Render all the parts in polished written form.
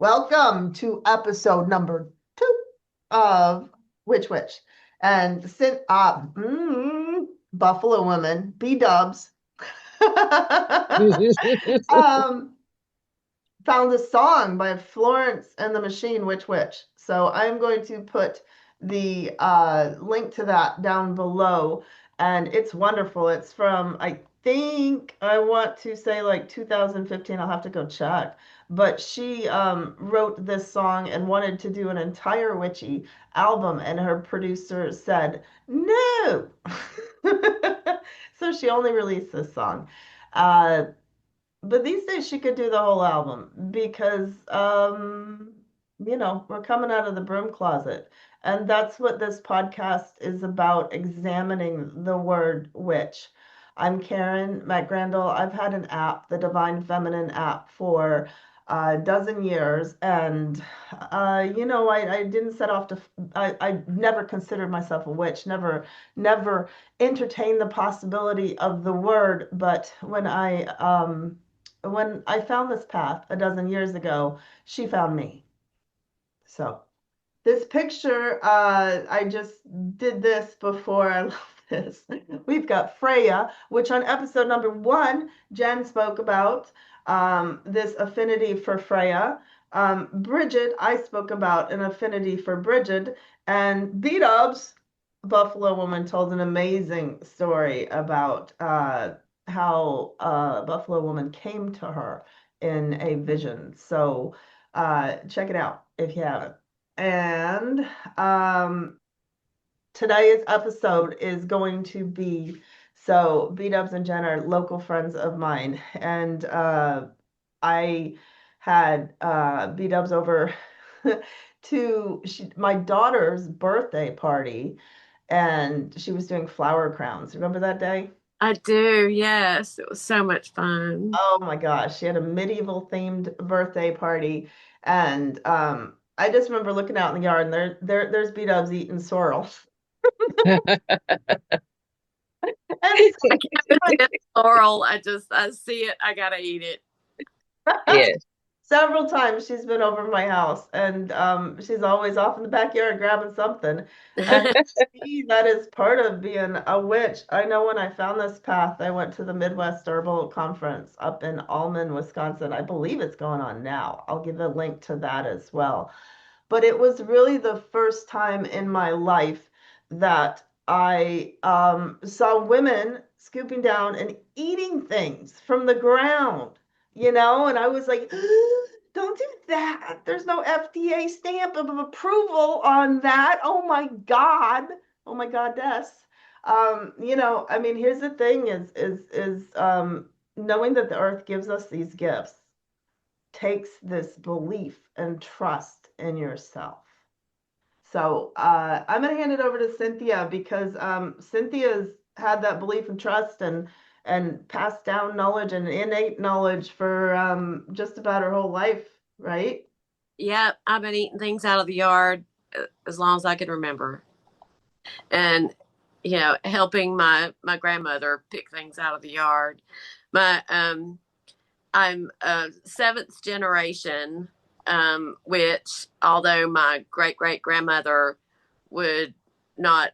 Welcome to episode number 2 of Witch. And Buffalo Woman, B-Dubz, um, found a song by Florence and the Machine, Witch. So I'm going to put the link to that down below. And it's wonderful. It's from, I think, I want to say like 2015. I'll have to go check. But she wrote this song and wanted to do an entire witchy album. And her producer said, no. So she only released this song. Uh, but these days she could do the whole album because we're coming out of the broom closet. And that's what this podcast is about, examining the word witch. I'm Caryn MacGrandle. I've had an app, the Divine Feminine app, for a dozen years. And, I didn't set off to, I never considered myself a witch, never entertained the possibility of the word. But when I found this path a dozen years ago, she found me. So this picture, I just did this before. I love this. We've got Freya, which on episode number 1, Jenn spoke about this affinity for Freya. Bridget, I spoke about an affinity for Bridget. And B-Dubz, Buffalo Woman, told an amazing story about how Buffalo Woman came to her in a vision. So check it out if you haven't. And today's episode is going to be, so B-Dubz and Jenn are local friends of mine, and I had B-Dubz over to my daughter's birthday party, and she was doing flower crowns. Remember that day? I do, yes. It was so much fun. Oh my gosh, she had a medieval themed birthday party, and I just remember looking out in the yard, and there's B-Dubz eating sorrel. And I can't resist Laurel. I see it. I gotta eat it. Yes. several times she's been over my house, and she's always off in the backyard grabbing something. And that is part of being a witch. I know when I found this path, I went to the Midwest Herbal Conference up in Alman, Wisconsin. I believe it's going on now. I'll give a link to that as well. But it was really the first time in my life that I saw women scooping down and eating things from the ground, and I was like, don't do that. There's no FDA stamp of approval on that. Oh my God. Oh my God, Des. I mean, here's the thing is knowing that the earth gives us these gifts takes this belief and trust in yourself. So I'm going to hand it over to Cynthia because Cynthia's had that belief and trust and passed down knowledge and innate knowledge for just about her whole life, right? Yeah, I've been eating things out of the yard as long as I can remember. And helping my grandmother pick things out of the yard. I'm a 7th generation, which although my great grandmother would not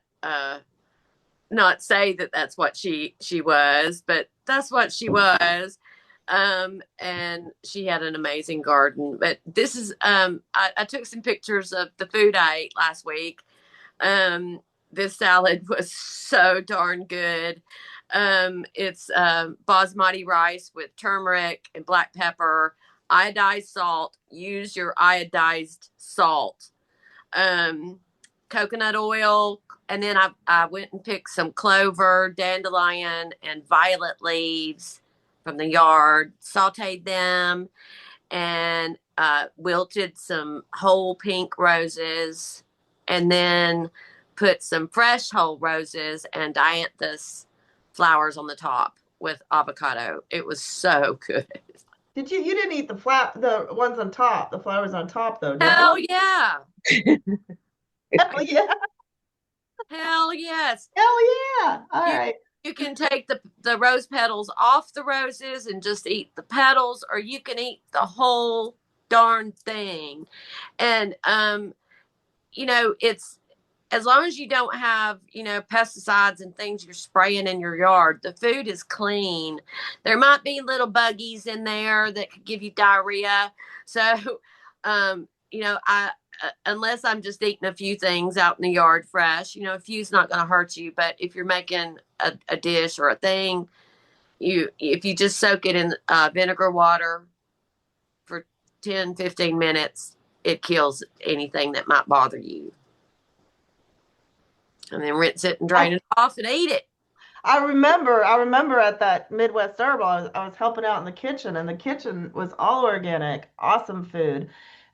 not say that that's what she was, but that's what she was. And she had an amazing garden. But this is I took some pictures of the food I ate last week. This salad was so darn good. It's basmati rice with turmeric and black pepper, iodized salt. Use your iodized salt. Coconut oil, and then I went and picked some clover, dandelion, and violet leaves from the yard, sauteed them, and wilted some whole pink roses, and then put some fresh whole roses and dianthus flowers on the top with avocado. It was so good. You didn't eat the ones on top, the flowers on top though, did Hell you? yeah. Hell yeah. Hell yes. Hell yeah. All right. You can take the rose petals off the roses and just eat the petals, or you can eat the whole darn thing. And it's, as long as you don't have, pesticides and things you're spraying in your yard, the food is clean. There might be little buggies in there that could give you diarrhea. So, I unless I'm just eating a few things out in the yard fresh, a few's not going to hurt you. But if you're making a dish or a thing, if you just soak it in vinegar water for 10-15 minutes, it kills anything that might bother you. And then rinse it and drain it off and eat it. I remember at that Midwest Herbal, I was helping out in the kitchen, and the kitchen was all organic, awesome food,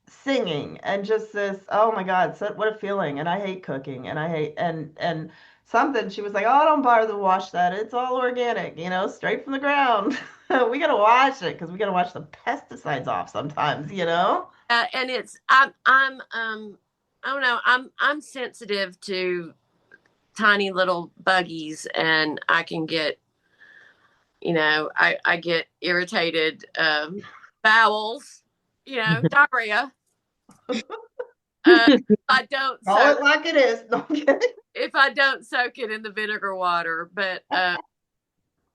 singing, and just this, oh my God, what a feeling. And I hate cooking, and I hate, and something, she was like, oh, don't bother to wash that. It's all organic, straight from the ground. We gotta wash it because we gotta wash the pesticides off sometimes. And I'm I don't know, I'm sensitive to tiny little buggies, and I can get, I get irritated, bowels, diarrhea. I don't Call it like it is. No, I'm kidding. If I don't soak it in the vinegar water, but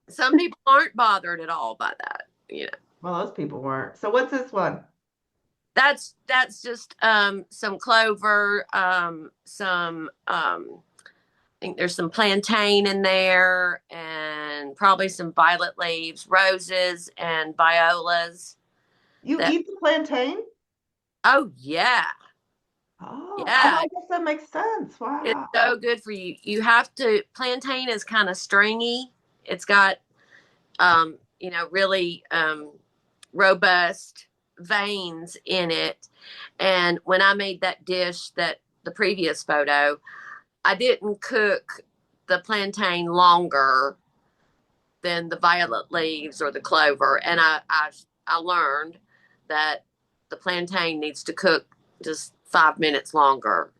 some people aren't bothered at all by that. Well, those people weren't. So what's this one? That's just some clover, some I think there's some plantain in there, and probably some violet leaves, roses, and violas. You eat the plantain? Oh yeah. Oh, Yeah. I guess that makes sense. Wow. It's so good for you. You have to, plantain is kind of stringy. It's got, really robust veins in it. And when I made that dish, the previous photo, I didn't cook the plantain longer than the violet leaves or the clover. And I learned that the plantain needs to cook just 5 minutes longer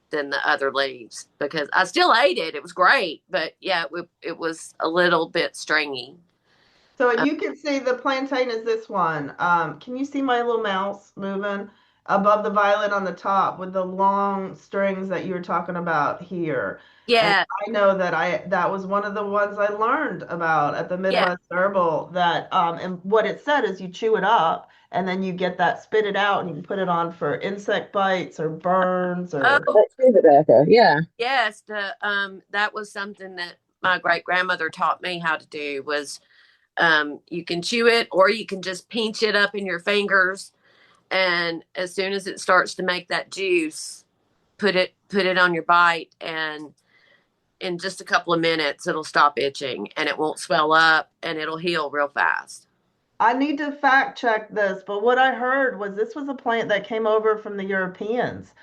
than the other leaves, because I still ate it. It was great, but yeah, it was a little bit stringy. So you can see the plantain is this one. Can you see my little mouse moving above the violet on the top with the long strings that you were talking about here? And Yeah, I know that was one of the ones I learned about at the yeah. Midwest Herbal, that and what it said is you chew it up and then you get that, spit it out, and you can put it on for insect bites or burns or Oh, Tobacco, yeah. yes. That was something that my great grandmother taught me how to do. Was you can chew it, or you can just pinch it up in your fingers, and as soon as it starts to make that juice, put it on your bite, and in just a couple of minutes it'll stop itching, and it won't swell up, and it'll heal real fast. I need to fact check this, but what I heard was this was a plant that came over from the Europeans,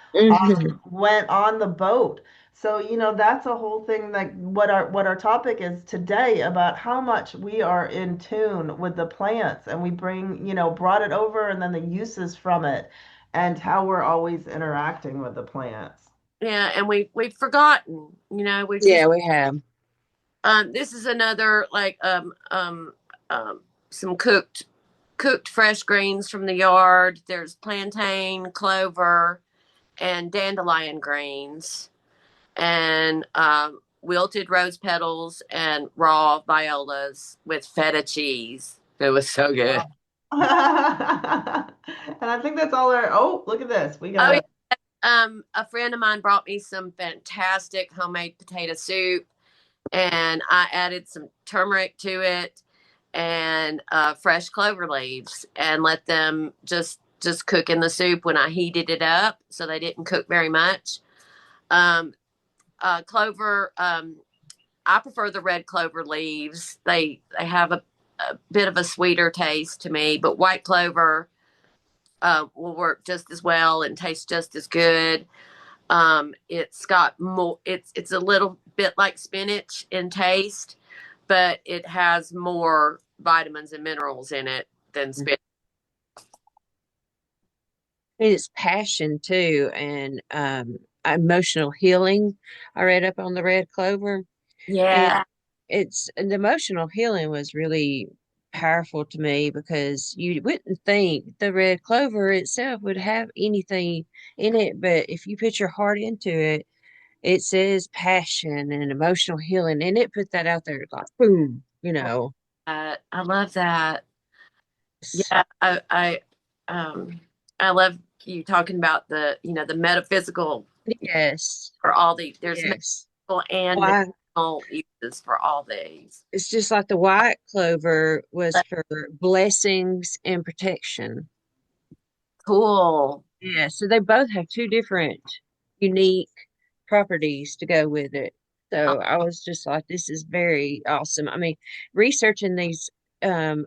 went on the boat. So, that's a whole thing, like what our topic is today, about how much we are in tune with the plants, and we brought it over, and then the uses from it, and how we're always interacting with the plants. Yeah, and we've forgotten. We Yeah, just we have. this is another, like, some cooked fresh greens from the yard. There's plantain, clover, and dandelion greens, and wilted rose petals, and raw violas with feta cheese. It was so good. And I think that's all oh, look at this. We Oh, got a friend of mine brought me some fantastic homemade potato soup, and I added some turmeric to it, and fresh clover leaves, and let them just cook in the soup when I heated it up, so they didn't cook very much. Clover, I prefer the red clover leaves. They have a bit of a sweeter taste to me, but white clover will work just as well and taste just as good. It's got more. It's a little bit like spinach in taste, but it has more vitamins and minerals in it than spinach. And it's passion too, and emotional healing. I read up on the red clover. And Yeah. it's, and the emotional healing was really powerful to me because you wouldn't think the red clover itself would have anything in it, but if you put your heart into it, it says passion and emotional healing, and it put that out there like boom, you know. I love that. So, Yeah, I love you talking about the, the metaphysical yes, for all the, there's yes. medical and Why? medicinal uses for all these. It's just like the white clover was for blessings and protection. Cool. Yeah, so they both have two different unique properties to go with it. Uh, So I was just like, this is very awesome. I mean, researching these um,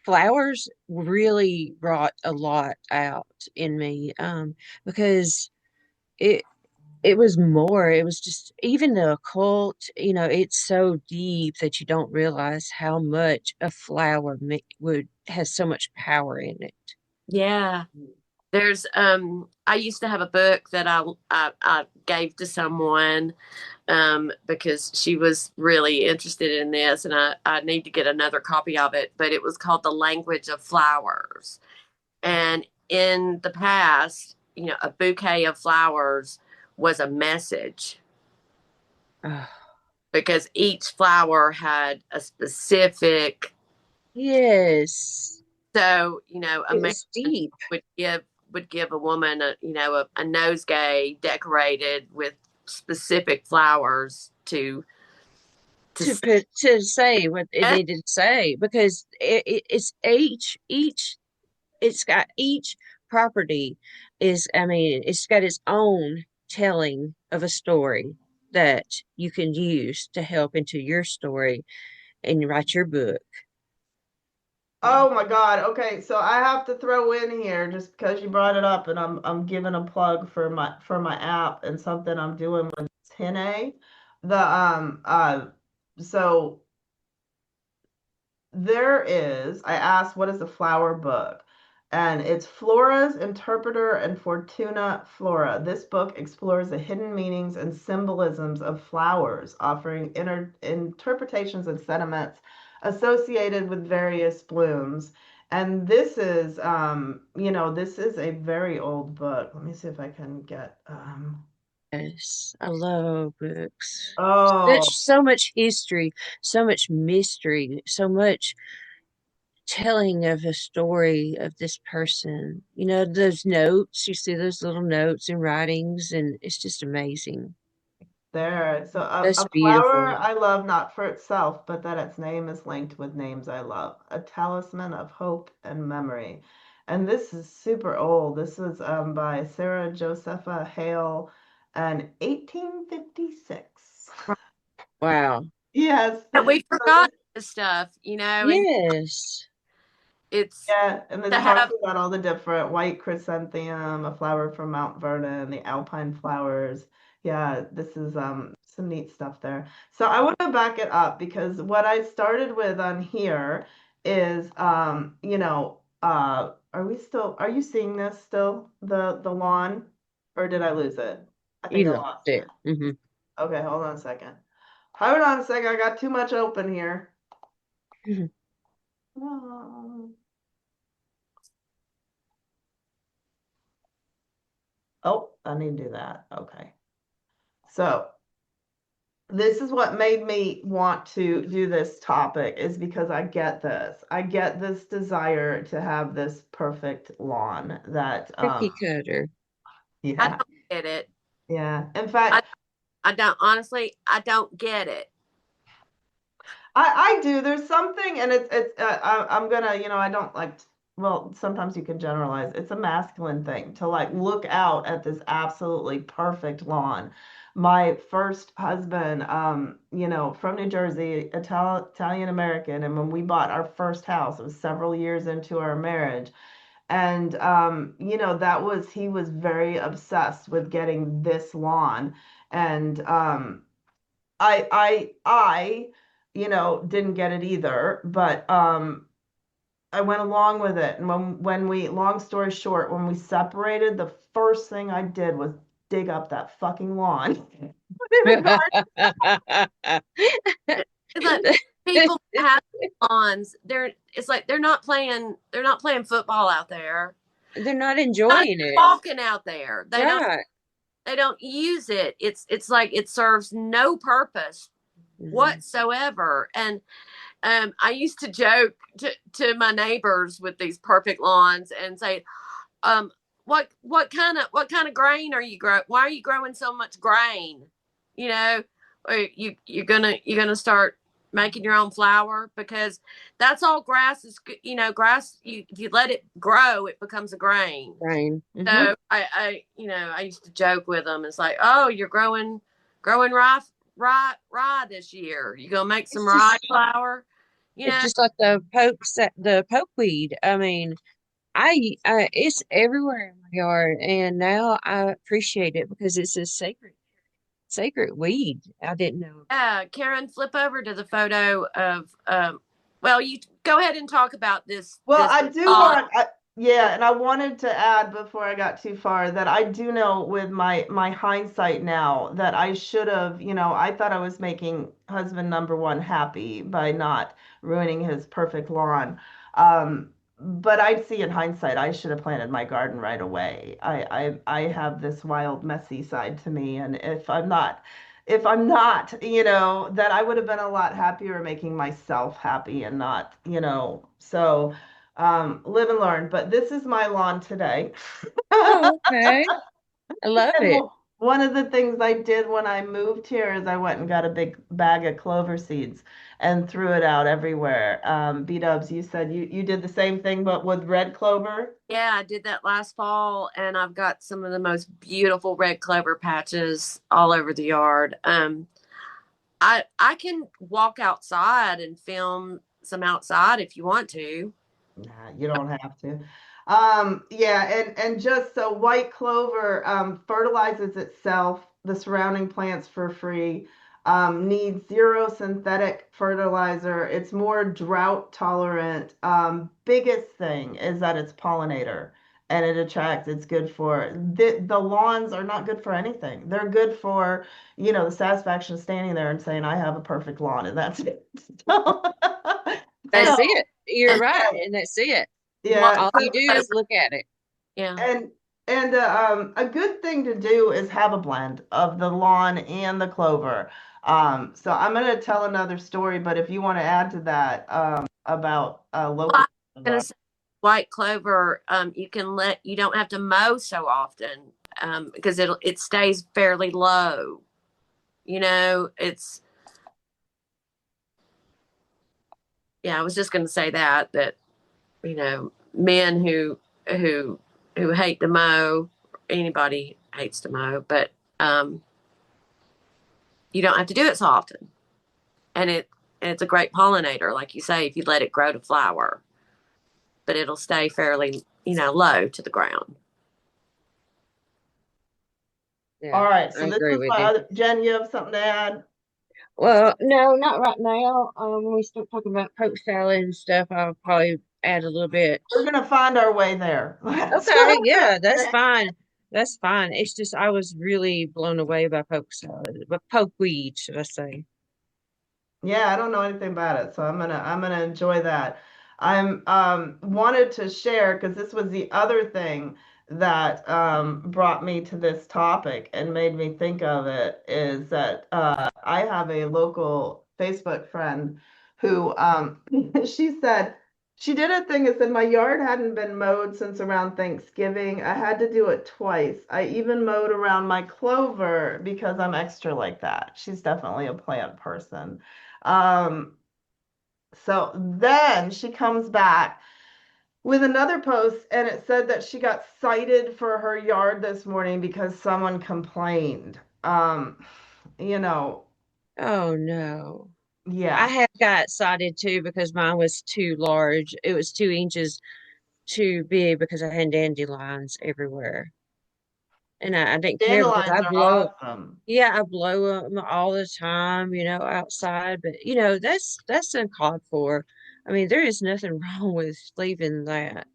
flowers really brought a lot out in me because it it was more, it was just even the occult, it's so deep that you don't realize how much a flower would has so much power in it. yeah. There's I used to have a book that I gave to someone because she was really interested in this, and I need to get another copy of it. But it was called The Language of Flowers. And in the past, a bouquet of flowers was a message Oh, because each flower had a specific. yes, So, a it man was deep. would give a woman a nosegay decorated with specific flowers to To say. put to say what it needed to say because it's each it's got each property is, I mean, it's got its own telling of a story that you can use to help into your story and write your book. Oh my God. Okay, so I have to throw in here just because you brought it up, and I'm giving a plug for my app and something I'm doing with Hinneh. The so there is, I asked, what is a flower book? And it's Flora's Interpreter and Fortuna Flora. This book explores the hidden meanings and symbolisms of flowers, offering interpretations and sentiments associated with various blooms. And this is, this is a very old book. Let me see if I can get, Yes, I love books. oh, There's so much history, so much mystery, so much telling of a story of this person. You know, those notes, you see those little notes and writings, and it's just amazing. there. So That's a flower beautiful. I love not for itself, but that its name is linked with names I love. A talisman of hope and memory. And this is super old. This is by Sarah Josepha Hale and 1856. Wow. Yes. And we So forgot this stuff, and Yes. it's yeah, and to it talks have. about all the different white chrysanthemum, a flower from Mount Vernon, the alpine flowers. Yeah, this is some neat stuff there. So I want to back it up because what I started with on here is are you seeing this still? The lawn? Or did I lose it? I think You I lost lost it. it. Hmm. Okay, hold on a second. Hold on a second, I got too much open here. Oh, I need to do that. Okay. So this is what made me want to do this topic is because I get this. I get this desire to have this perfect lawn that Cookie cutter. I yeah. don't get it. Yeah. In I fact, I don't honestly. I don't get it. I do. There's something, and I'm gonna, I don't like. Well, sometimes you can generalize. It's a masculine thing to like look out at this absolutely perfect lawn. My first husband, from New Jersey, Italian American, and when we bought our first house, it was several years into our marriage, and he was very obsessed with getting this lawn, and didn't get it either, but I went along with it. And long story short, when we separated, the first thing I did was dig up that fucking lawn. Put it in the garden. Isn't people have lawns. It's like they're not playing football out there. They're not Not enjoying it. walking out there. Right. They don't use it. It's like it serves no purpose Mhm. whatsoever. And I used to joke to my neighbors with these perfect lawns and say, um, what kind of grain are you growing? Why are you growing so much grain? You know, or you're gonna start making your own flour because that's all grass is. Grass. If you let it grow, it becomes a grain. Rain. Hmm. So I used to joke with them. It's like, oh, you're growing rye this year. You gonna make some It's rye just flour? You it's know, just like the pokeweed. I mean, I it's everywhere in my yard, and now I appreciate it because it's a sacred weed. I didn't know. Karen, flip over to the photo of. Well, you go ahead and talk about this. Well, This I do lawn. yeah, and I wanted to add before I got too far that I do know with my hindsight now that I should have, I thought I was making husband number one happy by not ruining his perfect lawn. But I see in hindsight I should have planted my garden right away. I have this wild, messy side to me, and if I'm not, that I would have been a lot happier making myself happy and not, so live and learn. But this is my lawn today. Oh, okay. I love And it. one of the things I did when I moved here is I went and got a big bag of clover seeds and threw it out everywhere. B-Dubz, you said you did the same thing, but with red clover. Yeah, I did that last fall, and I've got some of the most beautiful red clover patches all over the yard. I can walk outside and film some outside if you want to. Nah, you don't have to. Yeah, and just so white clover fertilizes itself, the surrounding plants for free, needs zero synthetic fertilizer. It's more drought tolerant. Biggest thing is that it's pollinator and it attracts, it's good for the lawns are not good for anything. They're good for, the satisfaction of standing there and saying, I have a perfect lawn, and that's it. That's And So, it. You're and right, and that's it. white yeah. All you do clover, is look at it. yeah. And a good thing to do is have a blend of the lawn and the clover. So I'm going to tell another story, but if you want to add to that about I'm local. gonna say white clover. You don't have to mow so often because it stays fairly low. It's yeah. I was just gonna say that men who who hate to mow, anybody hates to mow, but um, you don't have to do it so often, and it's a great pollinator, like you say, if you let it grow to flower, but it'll stay fairly low to the ground. All Yeah, right, I so this agree is with my you. other, Jen, you have something to add? Well, no, not right now. When we start talking about poke salad and stuff, I'll probably add a little bit. We're going to find our way there. Okay, yeah, that's fine. That's fine. It's just I was really blown away by poke salad, but pokeweed, should I say? Yeah, I don't know anything about it, so I'm gonna enjoy that. I'm wanted to share because this was the other thing that brought me to this topic and made me think of it is that I have a local Facebook friend who she said she did a thing that said my yard hadn't been mowed since around Thanksgiving. I had to do it twice. I even mowed around my clover because I'm extra like that. She's definitely a plant person. Um, so then she comes back with another post, and it said that she got cited for her yard this morning because someone complained. You know, Oh no. I yeah. have got cited too because mine was too large. It was 2 inches too big because I had dandelions everywhere. And I didn't care because Dandelions I are blow, awesome. yeah, I blow them all the time, outside. But that's uncalled for. I mean, there is nothing wrong with leaving that.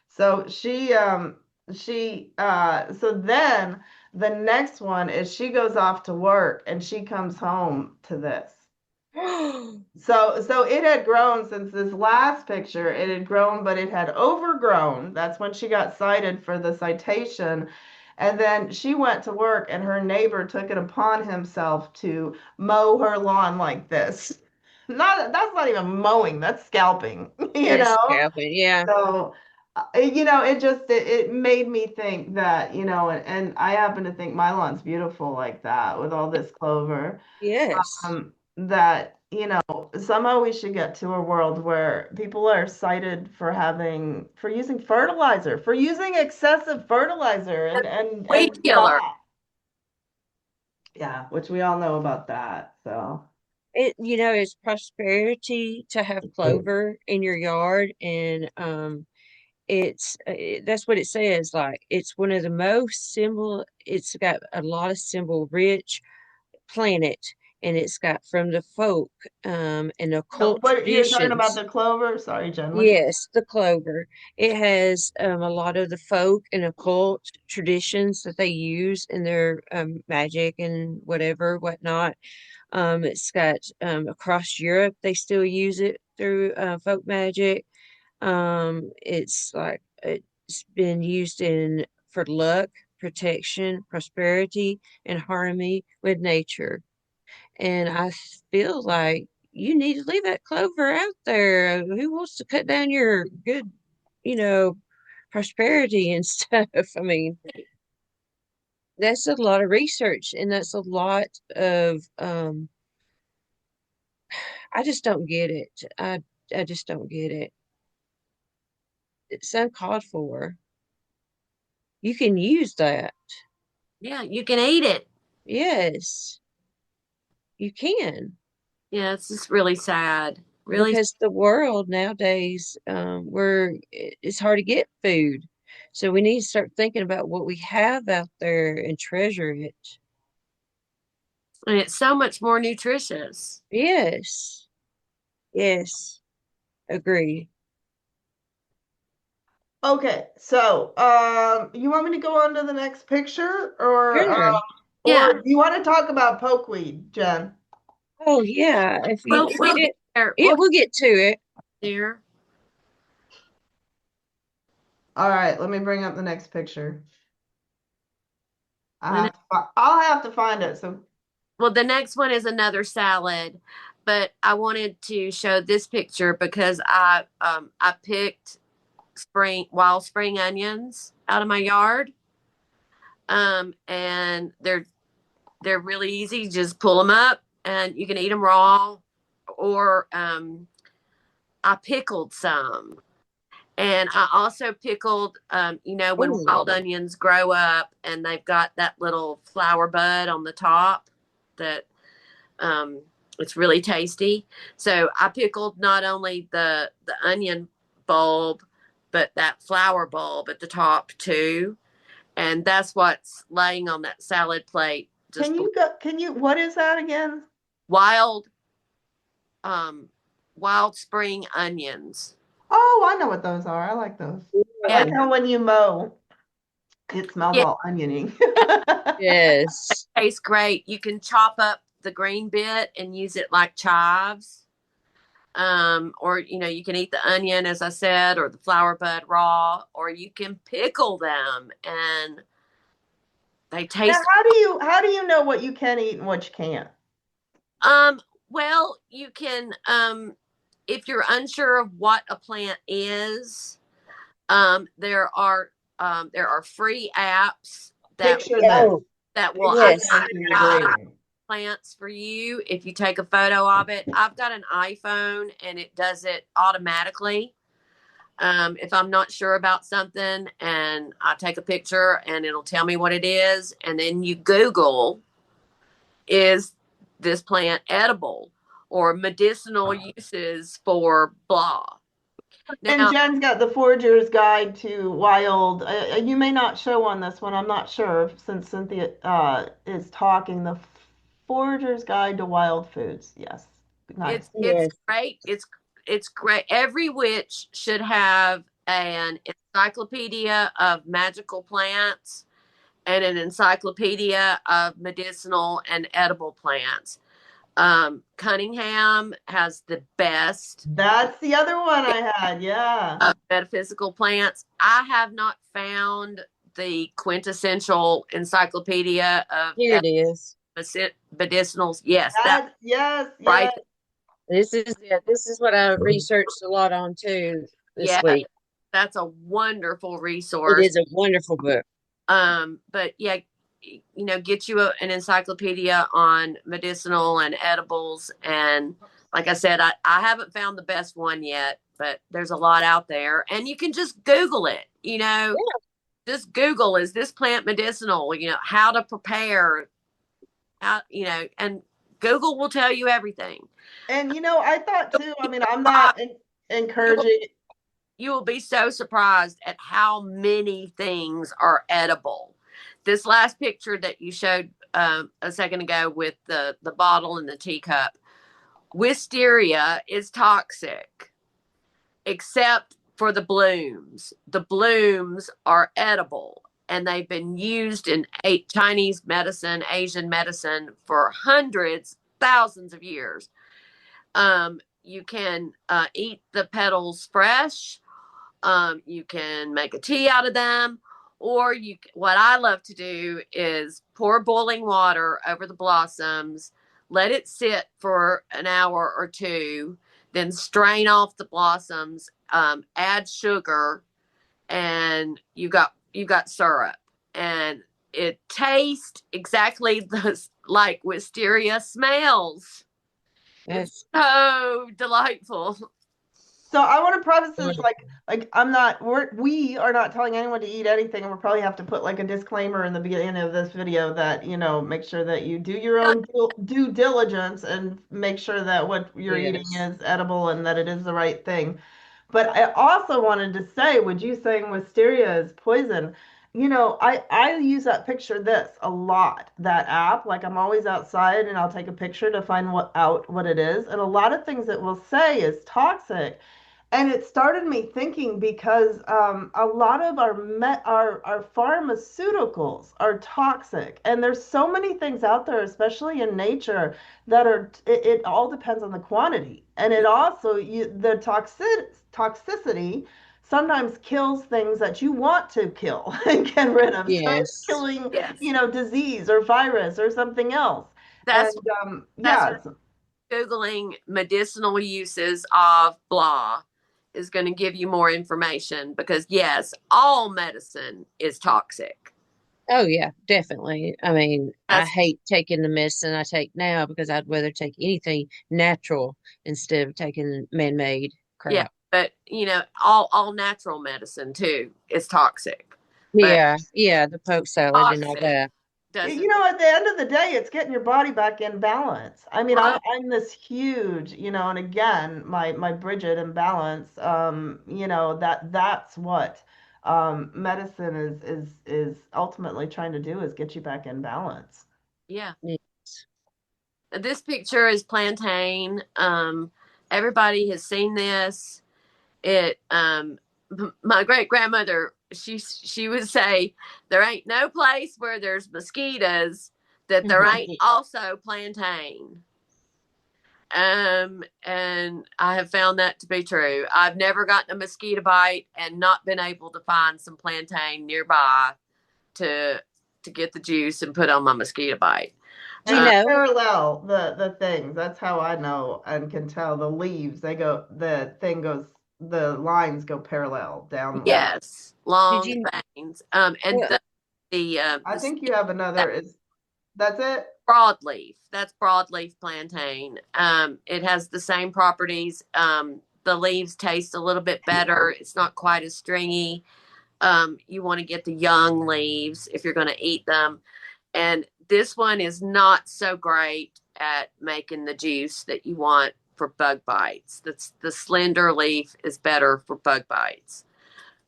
So so then the next one is she goes off to work and she comes home to this. So it had grown since this last picture. It had grown, but it had overgrown. That's when she got cited for the citation. And then she went to work, and her neighbor took it upon himself to mow her lawn like this. Not that's not even mowing, that's scalping, you It's know? scalping, yeah. So, it made me think that, and I happen to think my lawn's beautiful like that with all this clover. Yes. That, somehow we should get to a world where people are cited for using fertilizer, for using excessive fertilizer Weed and killer. yeah, which we all know about that. So, It's prosperity to have clover in your yard, and that's what it says. Like, it's one of the most symbol. It's got a lot of symbol rich planet, and it's got from the folk, and occult what you're talking about, traditions. the clover? Sorry, Jen, what do you? Yes, the clover. It has a lot of the folk and occult traditions that they use in their magic and whatnot. It's got across Europe, they still use it through folk magic. It's been used in for luck, protection, prosperity, and harmony with nature. And I feel like you need to leave that clover out there. Who wants to cut down your good, you know, prosperity and stuff? I mean, that's a lot of research, and that's a lot of I just don't get it. I just don't get it. It's uncalled for. You can use that. Yeah, you can eat it. Yes, you can. Yeah, it's just really sad. Really. Because the world nowadays, it's hard to get food. So we need to start thinking about what we have out there and treasure it. And it's so much more nutritious. Yes. Yes. Agree. Okay, so you want me to go on to the next picture, Sure. Yeah. or do you want to talk about pokeweed, Jen? Oh yeah. If you Well, we'll get get it, there. yeah, We'll get we'll get to it. there. All right, let me bring up the next picture. The I'll have to find it. So, Well, the next one is another salad, but I wanted to show this picture because I picked wild spring onions out of my yard. And they're really easy. Just pull them up and you can eat them raw, or I pickled some. And I also pickled, when Oh, wild onions grow up and they've got that little flower bud on the top, that um, it's really tasty. So I pickled not only the onion bulb, but that flower bulb at the top too. And that's what's laying on that salad plate. can Just you go? Can you? What is that again? wild, um, wild spring onions. Oh, I know what those are. I like those. I Yeah, like how when you mow, it smells yeah, all oniony. yes. tastes great. You can chop up the green bit and use it like chives. Or you can eat the onion, as I said, or the flower bud raw, or you can pickle them, and they Now, taste. how do you know what you can eat and what you can't? Um, well, you can, if you're unsure of what a plant is, there are free apps Picture this. Oh, that will Picture yes. this in the identify green. plants for you if you take a photo of it. I've got an iPhone and it does it automatically. If I'm not sure about something, and I take a picture and it'll tell me what it is, and then you Google, is this plant edible or medicinal uses for blah. And Now, Jen's got the Forager's Guide to Wild. You may not show on this one. I'm not sure since Cynthia is talking. The Forager's Guide to Wild Foods. Yes, nice. it's Yes. great. It's great. Every witch should have an encyclopedia of magical plants and an encyclopedia of medicinal and edible plants. Cunningham has the best That's the other one I had. Yeah. metaphysical plants. I have not found the quintessential encyclopedia of Here it is. medicinals. Yes, that Yes, yes, right. yes. This is it. This is what I researched a lot on too this Yeah, week. that's a wonderful It resource. is a wonderful book. But yeah, get you an encyclopedia on medicinal and edibles. And like I said, I haven't found the best one yet, but there's a lot out there. And you can just Google it, just Google, is this plant medicinal? How to prepare, and Google will tell you everything. And I thought too, I mean, I'm Uh, not You will, encouraging. you will be so surprised at how many things are edible. This last picture that you showed a second ago with the bottle and the teacup, Wisteria is toxic, except for the blooms. The blooms are edible, and they've been used in Chinese medicine, Asian medicine for hundreds, thousands of years. You can eat the petals fresh. You can make a tea out of them, or what I love to do is pour boiling water over the blossoms, let it sit for an hour or two, then strain off the blossoms, add sugar, and you got syrup, and it tastes exactly like wisteria smells. It's That's so delightful. So I want to preface this wonderful. like we are not telling anyone to eat anything, and we'll probably have to put like a disclaimer in the beginning of this video that, make sure that you do your own due diligence and make sure that what you're eating Yes. is edible and that it is the right thing. But I also wanted to say, would you saying wisteria is poison? I use that picture this a lot, that app. Like I'm always outside and I'll take a picture to find what it is. And a lot of things it will say is toxic. And it started me thinking because a lot of our pharmaceuticals are toxic, and there's so many things out there, especially in nature, that it all depends on the quantity, and it also the toxicity sometimes kills things that you want to kill and get rid of. So it's Yes. killing, Yes, disease or virus or something else. And that's that's yeah, Googling medicinal uses of blah is going to give you more information, because yes, all medicine is toxic. Oh yeah, definitely. I mean, I That's hate taking the medicine I take now because I'd rather take anything natural instead of taking man-made Yeah, crap. but all natural medicine too is toxic. But Yeah, yeah, the poke salad and all toxic that. doesn't At the end of the day, it's getting your body back in balance. I mean, right. I'm this huge, and again, my Bridget imbalance, that's what medicine is ultimately trying to do, is get you back in balance. Yeah. Yes. This picture is plantain. Everybody has seen this. It My great grandmother, she would say, there ain't no place where there's mosquitoes that there ain't also plantain. And I have found that to be true. I've never gotten a mosquito bite and not been able to find some plantain nearby to get the juice and put on my mosquito bite. Do you And they know? parallel the things. That's how I know and can tell the leaves. The lines go parallel downward. Yes, Did long you? veins. And Well, the I think you have another, that's it? broadleaf. That's broadleaf plantain. It has the same properties. The leaves taste a little bit better. It's not quite as stringy. You want to get the young leaves if you're going to eat them. And this one is not so great at making the juice that you want for bug bites. That's the slender leaf is better for bug bites.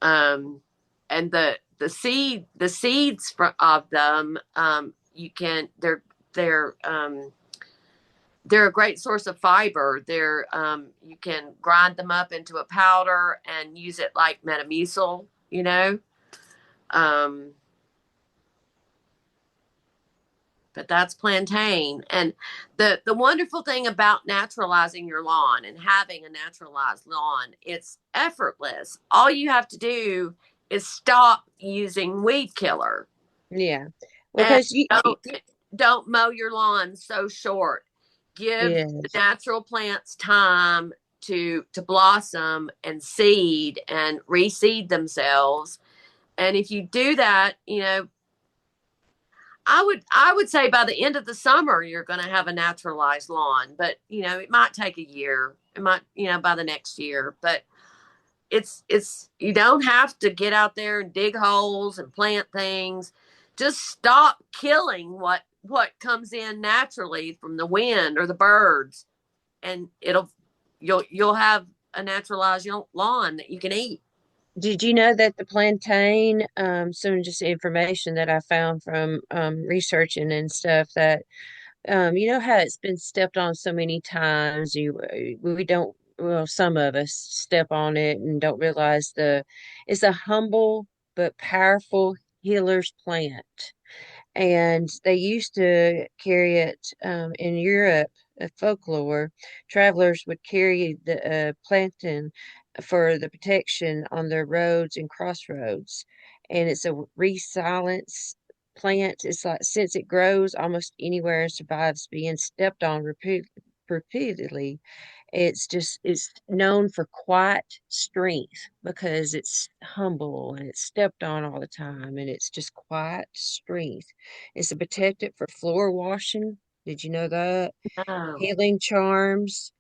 And the seeds of them, you can they're a great source of fiber. You can grind them up into a powder and use it like metamucil. Um, but that's plantain. And the wonderful thing about naturalizing your lawn and having a naturalized lawn, it's effortless. All you have to do is stop using weed killer Yeah. and Because you, don't mow your lawn so short. Give the yes. natural plants time to blossom and seed and reseed themselves. And if you do that, I would say by the end of the summer you're going to have a naturalized lawn, but it might take a year. It might, by the next year, but it's you don't have to get out there and dig holes and plant things. Just stop killing what comes in naturally from the wind or the birds, and you'll have a naturalized lawn that you can eat. Did you know that the plantain, some just information that I found from researching and stuff that you know how it's been stepped on so many times. We don't, well, some of us step on it and don't realize it's a humble but powerful healer's plant. And they used to carry it in Europe, folklore. Travelers would carry the plantain for the protection on their roads and crossroads. And it's a resilience plant. It's like since it grows almost anywhere and survives being stepped on repeatedly, it's known for quiet strength because it's humble and it's stepped on all the time and it's just quiet strength. It's a protectant for floor washing. Did you know that? Oh, Healing charms,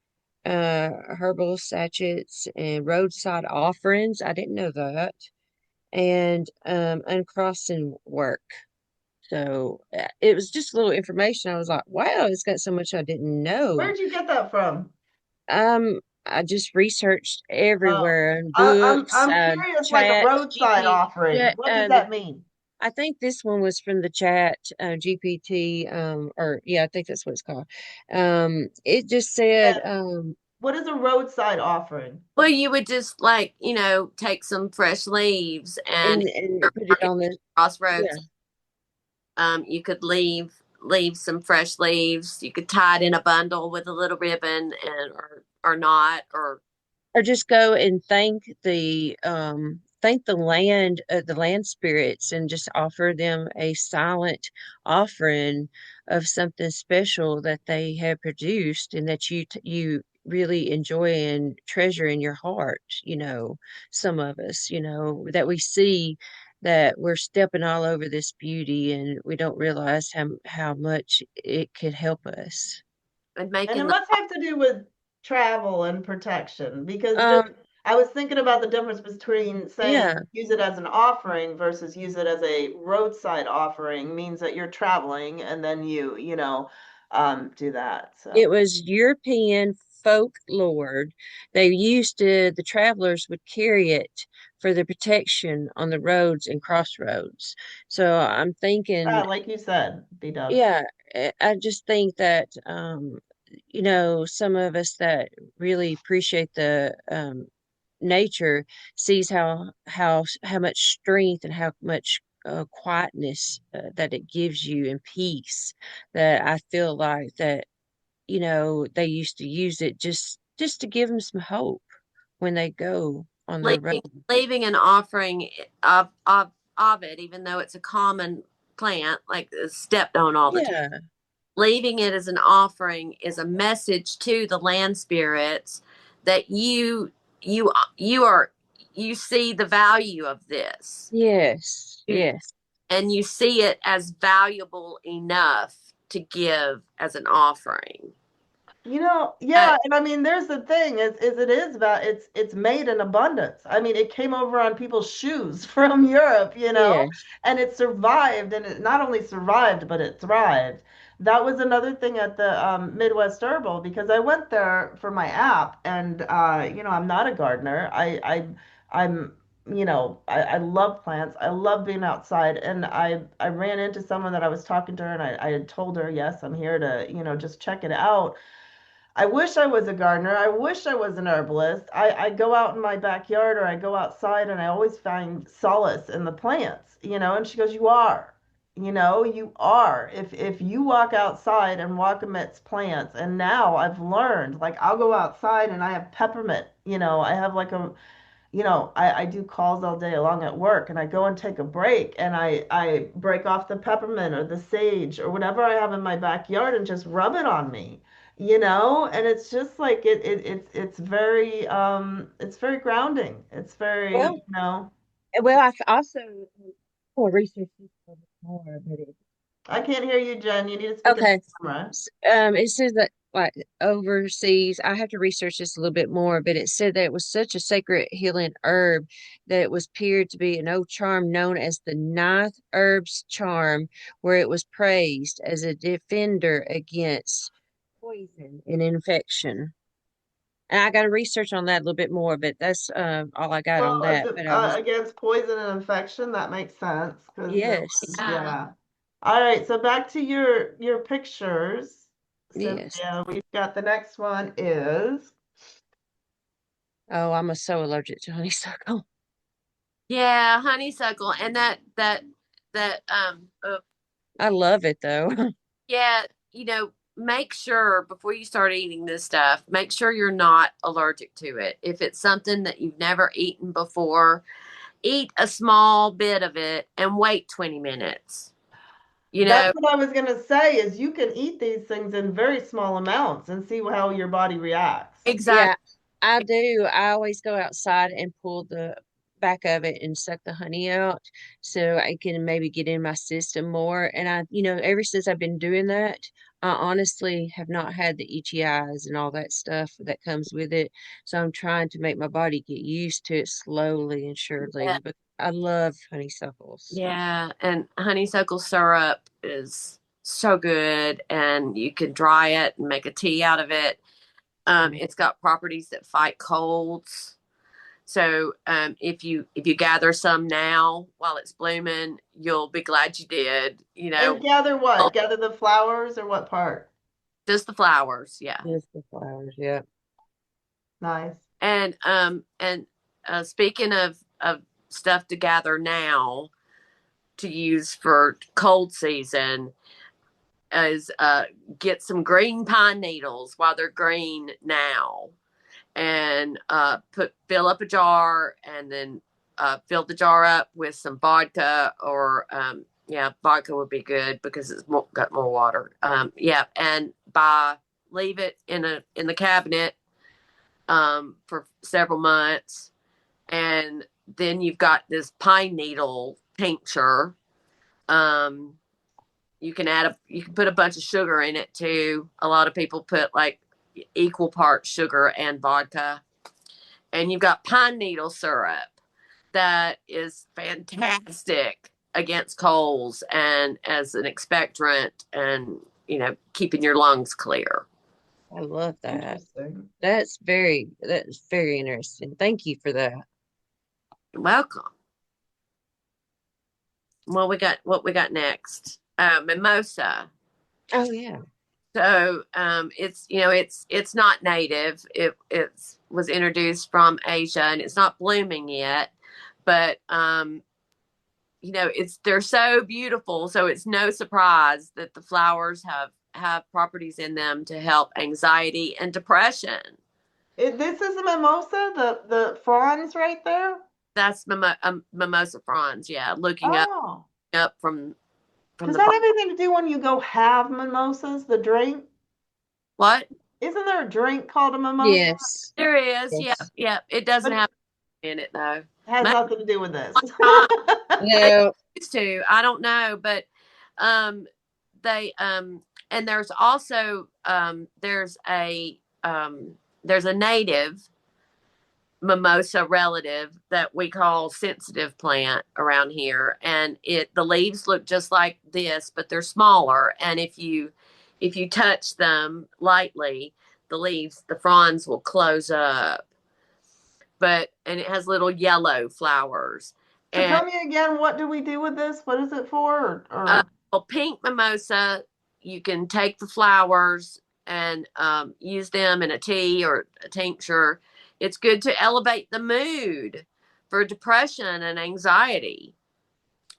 herbal sachets, and roadside offerings. I didn't know that. And uncrossing work. So it was just a little information. I was like, wow, it's got so much I didn't know. Where'd you get that from? I just researched Oh, everywhere in I'm books, I'm curious, like a chat, roadside GP. offering. Yeah, What does that mean? I think this one was from the chat, GPT, or yeah, I think that's what it's called. It just said, And what is a roadside offering? well, you would just like take some fresh leaves and and put it on the, yeah, crossroads. You could leave some fresh leaves. You could tie it in a bundle with a little ribbon and or not or or just go and thank the land spirits, and just offer them a silent offering of something special that they have produced and that you really enjoy and treasure in your heart. Some of us, that we see that we're stepping all over this beauty and we don't realize how much it could help us. and And it making the must have to do with travel and protection because just um I was thinking about the difference between saying yeah, use it as an offering versus use it as a roadside offering means that you're traveling and then do that. it So was European folklore. The travelers would carry it for the protection on the roads and crossroads. So I'm thinking, like you said, B-Dubz. yeah, I just think that, some of us that really appreciate the nature sees how much strength and how much quietness that it gives you and peace, that I feel like that they used to use it just to give them some hope when they go on their road. leaving an offering of it, even though it's a common plant, like stepped on all the time. Yeah. Leaving it as an offering is a message to the land spirits that you you are you see the value of this Yes. Yes. and you see it as valuable enough to give as an offering. Yeah, and I mean, there's the thing is it is about it's made in abundance. I mean, it came over on people's shoes from Europe, Yes. and it survived, and it not only survived, but it thrived. That was another thing at the Midwest Herbal because I went there for my app, and I'm not a gardener. I love plants. I love being outside, and I ran into someone that I was talking to her, and I had told her, yes, I'm here to just check it out. I wish I was a gardener. I wish I was an herbalist. I go out in my backyard or I go outside and I always find solace in the plants, and she goes, "You are." You know, you are. If you walk outside and walk amidst plants, and now I've learned, like I'll go outside and I have peppermint, I have like I do calls all day long at work and I go and take a break and I break off the peppermint or the sage or whatever I have in my backyard and just rub it on me, and it's just like it's very grounding. It's very, Well, well, I also will research this a little bit more, but I can't hear you, Jen. You need to speak in okay. the camera. It says that like overseas, I have to research this a little bit more, but it said that it was such a sacred healing herb that it was appeared to be an old charm known as the ninth herb's charm, where it was praised as a defender against poison and infection. And I got to research on that a little bit more, but that's all I got on Well, that. But I was, against poison and infection, that makes sense because yes, Yeah. yeah. All right, so back to your pictures, yes. Cynthia. We've got the next one is Oh, I'm so allergic to honeysuckle. Yeah, honeysuckle and that I love it though. yeah, make sure before you start eating this stuff, make sure you're not allergic to it. If it's something that you've never eaten before, eat a small bit of it and wait 20 minutes. You that's know, what I was gonna say is you can eat these things in very small amounts and see how your body reacts. Yeah, exactly. I do. I always go outside and pull the back of it and suck the honey out so I can maybe get in my system more. And ever since I've been doing that, I honestly have not had the itchy eyes and all that stuff that comes with it. So I'm trying to make my body get used to it slowly and surely. Yeah, But I love honeysuckles. yeah, and honeysuckle syrup is so good, and you can dry it and make a tea out of it. It's got properties that fight colds. So if you gather some now while it's blooming, you'll be glad you did. And gather what? Gather the flowers or what part? Just the flowers, yeah. Just the flowers, yeah. Nice. And speaking of stuff to gather now to use for cold season is get some green pine needles while they're green now and fill up a jar and then fill the jar up with some vodka or yeah, vodka would be good because got more water. Yeah, and leave it in the cabinet for several months, and then you've got this pine needle tincture. Um, you can put a bunch of sugar in it too. A lot of people put like equal parts sugar and vodka, and you've got pine needle syrup that is fantastic against colds and as an expectorant and keeping your lungs clear. I love that. Interesting. That's very interesting. Thank you for that. You're welcome. What we got next? Mimosa. Oh yeah. So it's not native. It was introduced from Asia and it's not blooming yet, but they're so beautiful. So it's no surprise that the flowers have properties in them to help anxiety and depression. This is a mimosa, the fronds right there. That's mimosa fronds. Yeah, looking Oh, up from does the that bottom. have anything to do when you go have mimosas, the drink? What? Isn't there a drink called a mimosa? Yes. There is. Yep, Yes. yep. It doesn't But have in it though. has Maybe nothing to do with this. one time they No. used to. I don't know, but um, they and there's also there's a native mimosa relative that we call sensitive plant around here, and the leaves look just like this but they're smaller, and if you touch them lightly, the fronds will close up, and it has little yellow flowers. So And tell me again, what do we do with this? What is it for? well, pink mimosa, you can take the flowers and use them in a tea or a tincture. It's good to elevate the mood for depression and anxiety.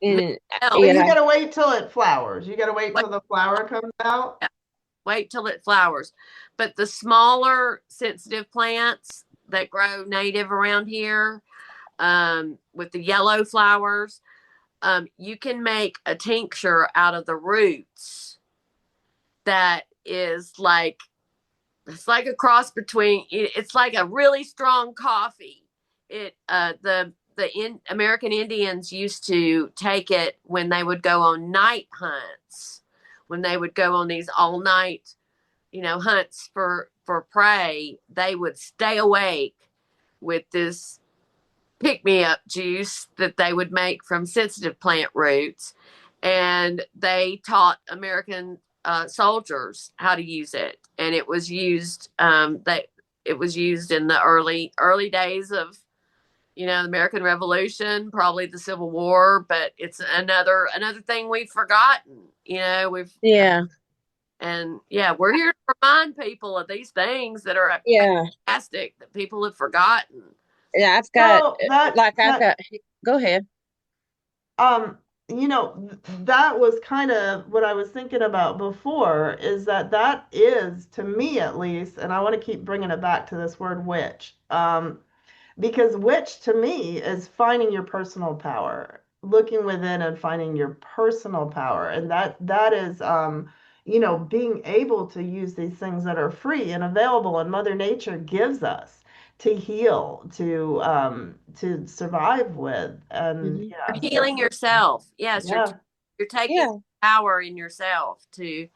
And Well, you yeah, gotta wait till it flowers. You gotta wait Wait, till the flower comes out. wait till it flowers. But the smaller sensitive plants that grow native around here, with the yellow flowers, you can make a tincture out of the roots that is like, it's like a cross between, it's like a really strong coffee. American Indians used to take it when they would go on night hunts, when they would go on these all night, hunts for prey. They would stay awake with this pick me up juice that they would make from sensitive plant roots. And they taught American soldiers how to use it. And it was used in the early days of the American Revolution, probably the Civil War. But it's another thing we've forgotten. We've yeah, and yeah, we're here to remind people of these things that are yeah. fantastic that people have forgotten. Yeah, I've got So that I've that got. Go ahead. um that was kind of what I was thinking about before, is that is, to me at least, and I want to keep bringing it back to this word witch. Because witch to me is finding your personal power, looking within and finding your personal power. And that is being able to use these things that are free and available and Mother Nature gives us to heal, to survive with. And Hmm. yeah, You're so healing yourself. Yes, yeah. you're taking Yeah, power in yourself to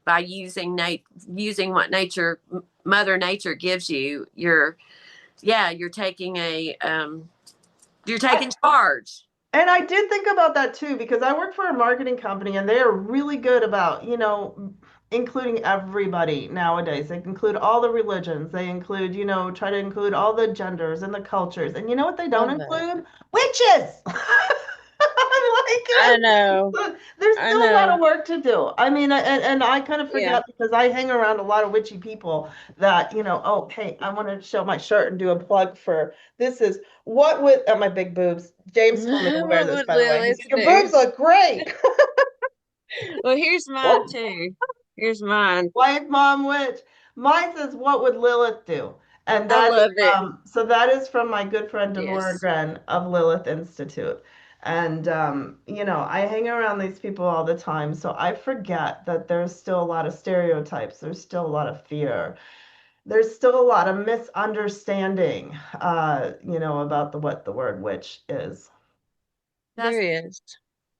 by using what Mother Nature gives you. You're taking you're taking charge. And I did think about that too, because I work for a marketing company and they are really good about, including everybody nowadays. They include all the religions. They include, try to include all the genders and the cultures. And you know what they don't love that. include? Witches. I know. There's I still a lot know. of work to do. I mean, and I kind of Yeah. forget because I hang around a lot of witchy people that, oh, hey, I want to show my shirt and do a plug for this is what with my big boobs. James told me to wear What this, would by the way. He Lilith said, your do? boobs look great. Well, here's mine too. Here's mine. Wife, mom, witch. Mine says, what would Lilith do? And I that is, love it. so that is from my good friend Denora Yes. Gren of Lilith Institute. And, I hang around these people all the time, so I forget that there's still a lot of stereotypes. There's still a lot of fear. There's still a lot of misunderstanding, about what the word witch is. There That's is.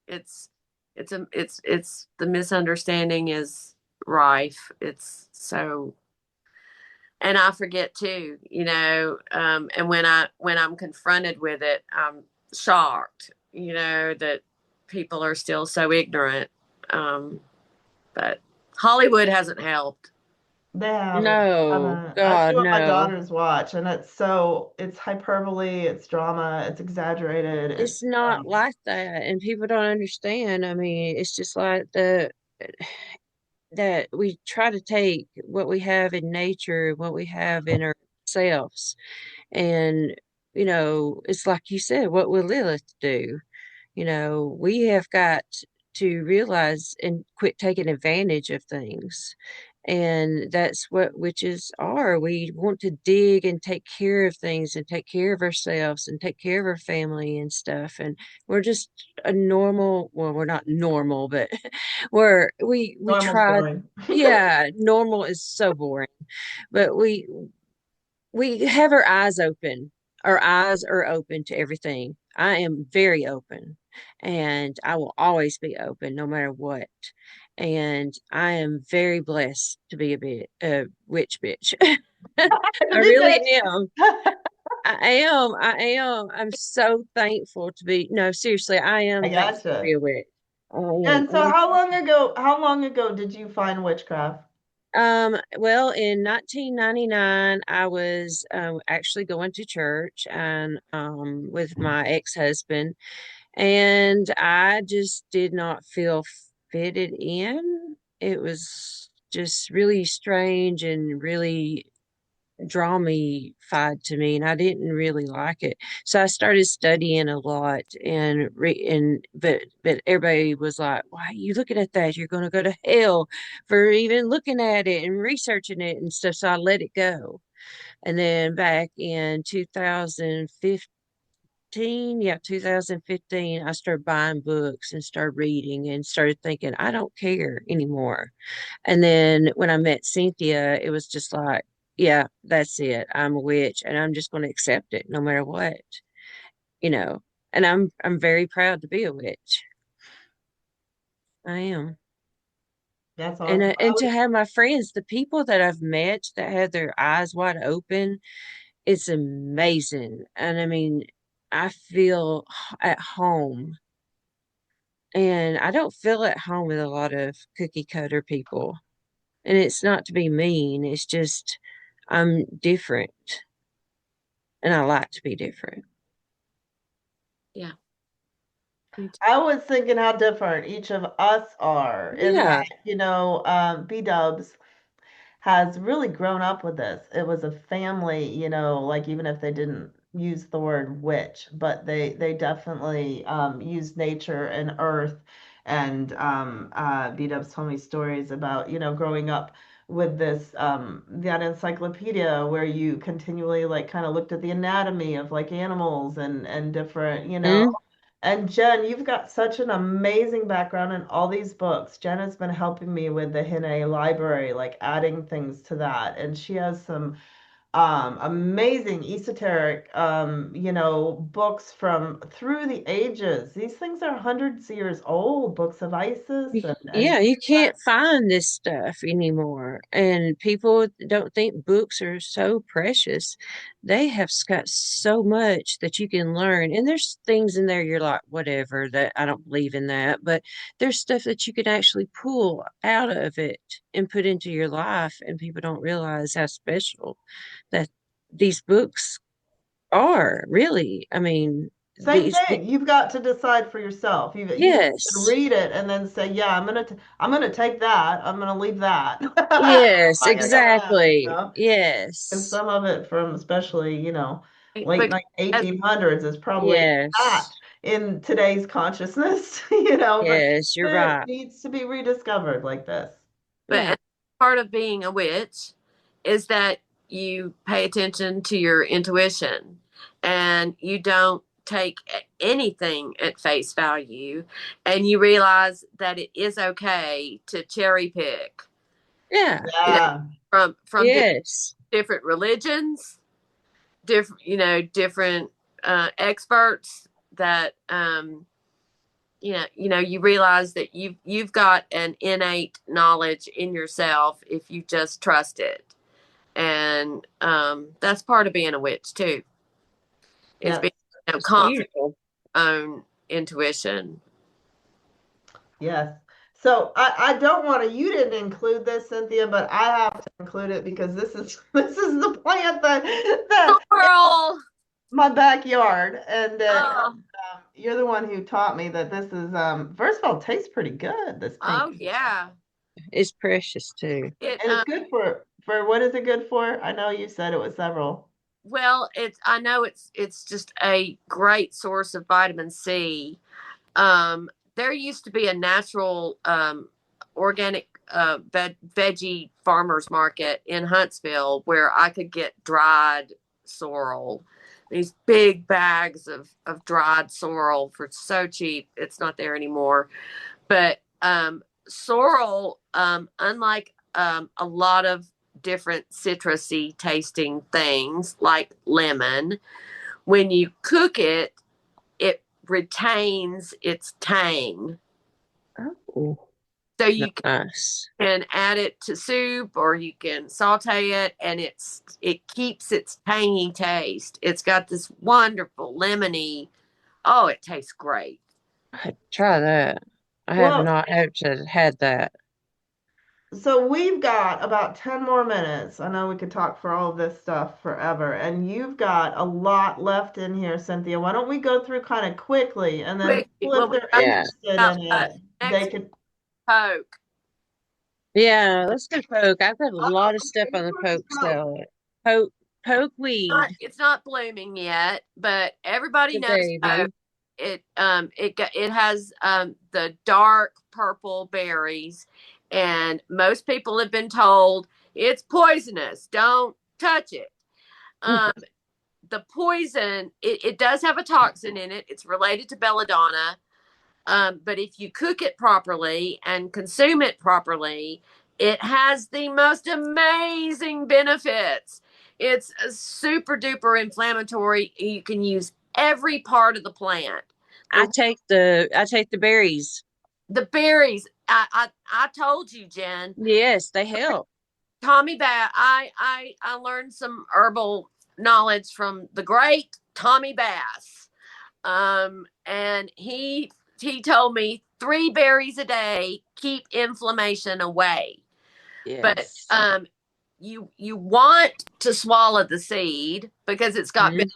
it's it's the misunderstanding is rife. It's so, and I forget too, and when I'm confronted with it, I'm shocked, that people are still so ignorant. Um, but Hollywood hasn't helped. They haven't. No, Haven't. I see God, what my no. daughters watch, and it's hyperbole, it's drama, it's exaggerated. It's It's not like that, and people don't understand. I mean, it's just like that we try to take what we have in nature, what we have in ourselves, and it's like you said, what will Lilith do? We have got to realize and quit taking advantage of things. And that's what witches are. We want to dig and take care of things and take care of ourselves and take care of our family and stuff. And we're just a normal, well, we're not normal, but we normal's try. boring. Yeah, normal is so boring. But we have our eyes open. Our eyes are open to everything. I am very open and I will always be open no matter what. And I am very blessed to be a witch bitch. I To be really bitch. am. I am. I am. I'm so thankful to be. No, seriously, I I am thankful to be gotcha. a witch. I am. And so how long ago did you find witchcraft? Well, in 1999, I was actually going to church and with my ex-husband, and I just did not feel fitted in. It was just really strange and really draw me to me, and I didn't really like it. So I started studying a lot but everybody was like, "Why are you looking at that? You're going to go to hell for even looking at it and researching it and stuff." So I let it go. And then back in 2015, yeah, 2015, I started buying books and started reading and started thinking, I don't care anymore. And then when I met Cynthia, it was just like, yeah, that's it. I'm a witch and I'm just going to accept it no matter what, you know. And I'm very proud to be a witch. I am. That's And awesome. and to have my friends, the people that I've met that have their eyes wide open, it's amazing. And I mean, I feel at home. And I don't feel at home with a lot of cookie cutter people. And it's not to be mean, it's just I'm different and I like to be different. Yeah. Me too. I was thinking how different each of us are in Yeah. that, B-Dubz has really grown up with this. It was a family, like even if they didn't use the word witch, but they definitely used nature and earth. And B-Dubs told me stories about, growing up with this that encyclopedia where you continually like kind of looked at the anatomy of like animals and different, Mm, and Jen, you've got such an amazing background in all these books. Jen has been helping me with the Hinneh library, like adding things to that. And she has some amazing esoteric books from through the ages. These things are hundreds of years old, books of Isis and yeah, you can't find this stuff anymore. And people don't think books are so precious. They have got so much that you can learn. And there's things in there you're like, whatever, that I don't believe in that. But there's stuff that you can actually pull out of it and put into your life. And people don't realize how special that these books are, really. I mean, same these, thing. You've got to decide for yourself. You can yes. read it and then say, yeah, I'm gonna take that. I'm gonna leave that. Yes, Like I don't have, exactly. And Yes. some of it from especially, late But as 1800s is probably not Yes. in today's consciousness, but Yes, you're it right. needs to be rediscovered like this. Yeah. but part of being a witch is that you pay attention to your intuition and you don't take anything at face value, and you realize that it is okay to cherry pick, Yeah. you know, Yeah. from Yes. different religions, different experts that you realize that you've got an innate knowledge in yourself if you just trust it. And that's part of being a witch too, is Yes. being It's confident beautiful. in your own intuition. Yes. So I don't want to, you didn't include this, Cynthia, but I have to include it because this is this is the plant that Girl. my backyard, and that Oh, you're the one who taught me that this is first of all tastes pretty good, this pink oh color. yeah. It's precious too. It And it's good for what is it good for? I know you said it was several. Well, I know it's just a great source of vitamin C. There used to be a natural organic veggie farmers market in Huntsville where I could get dried sorrel, these big bags of dried sorrel for so cheap. It's not there anymore. But sorrel, unlike a lot of different citrusy tasting things like lemon, when you cook it, it retains its tang. Oh, So you nice. can add it to soup or you can saute it, and it keeps its tangy taste. It's got this wonderful lemony. Oh, it tastes great. Try that. I have Well, not actually had that. so we've got about 10 more minutes. I know we could talk for all of this stuff forever, and you've got a lot left in here, Cynthia. Why don't we go through kind of quickly, and then Quick, people, well, if we they're talked Yeah. interested about in it, they next can. poke. Yeah, let's go poke. I've got a Oh, lot of stuff okay, on you the want to poke smoke. salad. Po Pokeweed, It's not blooming yet, but everybody the knows baby. it has the dark purple berries, and most people have been told it's poisonous. Don't touch it. Um, the poison, it does have a toxin in it. It's related to belladonna. But if you cook it properly and consume it properly, it has the most amazing benefits. It's a super duper inflammatory. You can use every part of the plant. The I take the berries. the berries. I told you, Jen. Yes, they help. Tommy Bass. I learned some herbal knowledge from the great Tommy Bass. And he told me 3 berries a day keep inflammation away. But Yes. you want to swallow the seed because it's got Mhm.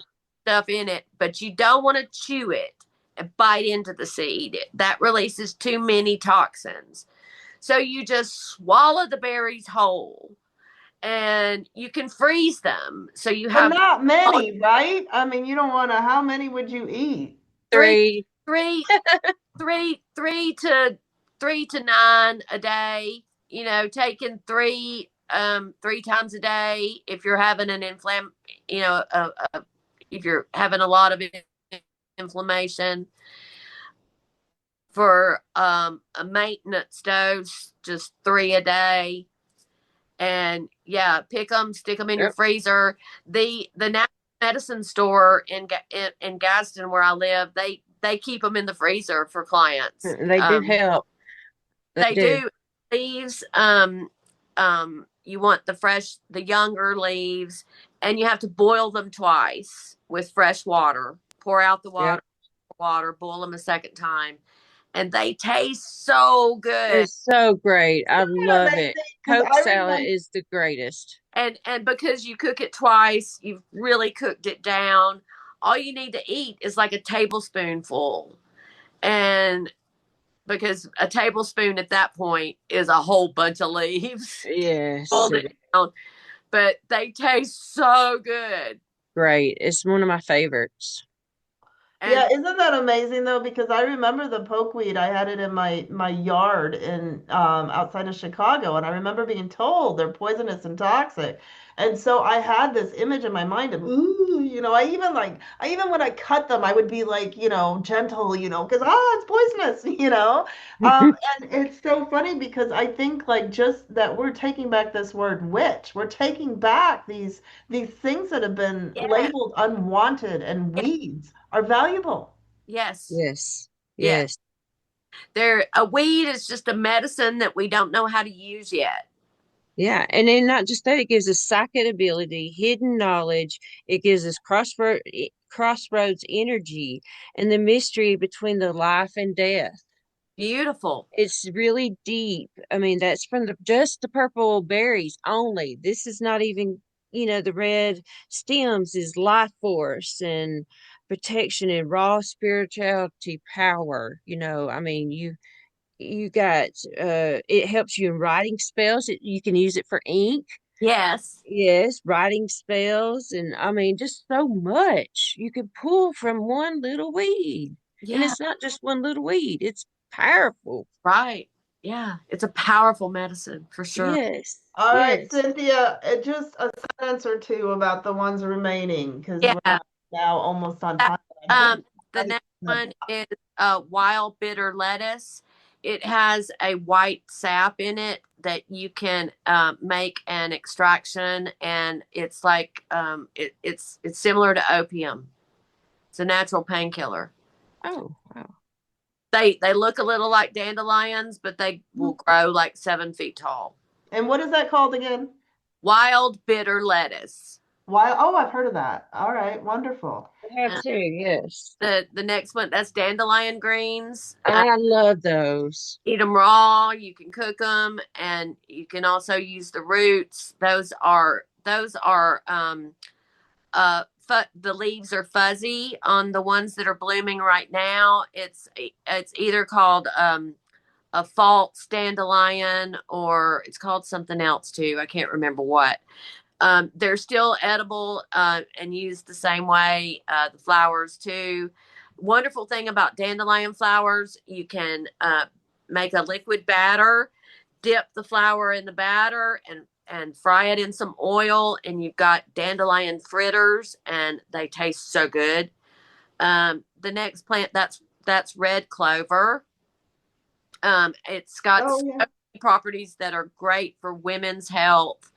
stuff in it, but you don't want to chew it and bite into the seed. That releases too many toxins. So you just swallow the berries whole, and you can freeze them. So you But have not many, right? I mean, you don't want to, how many would you eat? three, Three. three, three to 9 a day. You know, taking 3 times a day if you're having an you know, if you're having a lot of inflammation. For a maintenance dose, just 3 a day. And yeah, pick them, stick them in your Yep. freezer. The natural medicine store in Gadsden where I live, they keep them in the freezer for clients. They do help. They They do. do leaves. You want the younger leaves, and you have to boil them twice with fresh water. Pour out the Yep. water, boil them a second time, and they taste so good. It's so great. I love Amazing, it. because Poke I salad remember. is the greatest. And because you cook it twice, you've really cooked it down. All you need to eat is like a tablespoonful, and because a tablespoon at that point is a whole bunch of leaves. Yes, Hold it down, but they taste so good. great. It's one of my favorites. Yeah, And isn't that amazing though? Because I remember the pokeweed. I had it in my yard in outside of Chicago, and I remember being told they're poisonous and toxic. And so I had this image in my mind of, ooh, I even when I cut them, I would be like, gentle, because it's poisonous, and it's so funny because I think like just that we're taking back this word witch. We're taking back these things that have been yeah, labeled unwanted, and weeds are valuable. yes, Yes. yes. Yes. A weed is just a medicine that we don't know how to use yet. Yeah. And then not just that, it gives us psychic ability, hidden knowledge. It gives us crossroads energy and the mystery between the life and death. Beautiful. It's really deep. I mean, that's from just the purple berries only. This is not even, the red stems is life force and protection and raw spirituality power. I mean, you got it helps you in writing spells. You can use it for ink. Yes. Yes, writing spells, and I mean, just so much you can pull from one little weed. And Yeah. it's not just one little weed, it's powerful. Right. Yeah. It's a powerful medicine for sure. Yes, All right, yes. Cynthia, just a sentence or two about the ones remaining because we're Yeah. now almost on That, time. I'm hoping um, to the have you next on one is wild bitter lettuce. It has a white sap in it that you can make an extraction, and it's like it's similar to opium. It's a natural painkiller. Oh, wow. They look a little like dandelions, but they will grow like 7 feet tall. And what is that called again? Wild bitter lettuce. Why? Oh, I've heard of that. All right, wonderful. I have too, yes. The next one, that's dandelion greens. I love those. Eat them raw. You can cook them, and you can also use the roots. The leaves are fuzzy on the ones that are blooming right now. It's either called a false dandelion, or it's called something else too. I can't remember what. They're still edible and used the same way. The flowers too. Wonderful thing about dandelion flowers, you can make a liquid batter, dip the flower in the batter, and fry it in some oil, and you've got dandelion fritters, and they taste so good. The next plant that's red clover. It's got Oh so yeah. many properties that are great for women's health,